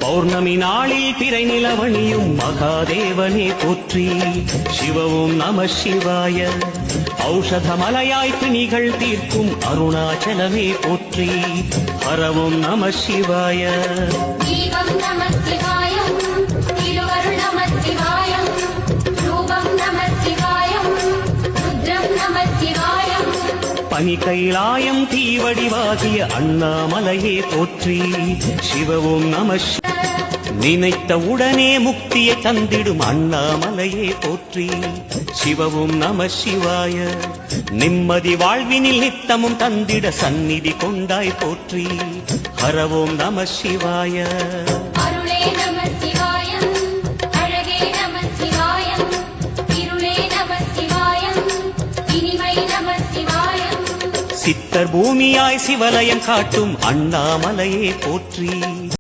பௌர்ணமி நாளில் திரை நிலவணியும் மகாதேவனே போற்றி. சிவவும் நம சிவாய. ஔஷதமலையாய் பிணிகள் தீர்க்கும் அருணாச்சலமே போற்றி. ஹரவும் நம சிவாய. தீபம் நம சிவாயம், திருவருள் நம சிவாயம், ரூபம் நம சிவாயம், ருத்ரம் நம சிவாயம். பனி கைலாயம் தீவடிவாகிய அண்ணாமலையே போற்றி. சிவவும் நம. நினைத்த உடனே முக்தியை தந்திடும் அண்ணாமலையே போற்றி. சிவவும் நம சிவாய. நிம்மதி வாழ்வினில் நித்தமும் தந்திட சந்நிதி கொண்டாய் போற்றி. ஹரவோம் நம சிவாய. அருளே நம சிவாயம், அழகே நம சிவாயம், இருளே நம சிவாயம், இனிமை நம சிவாயம். சித்தர் பூமியாய் சிவலயம் காட்டும் அண்ணாமலையே போற்றி.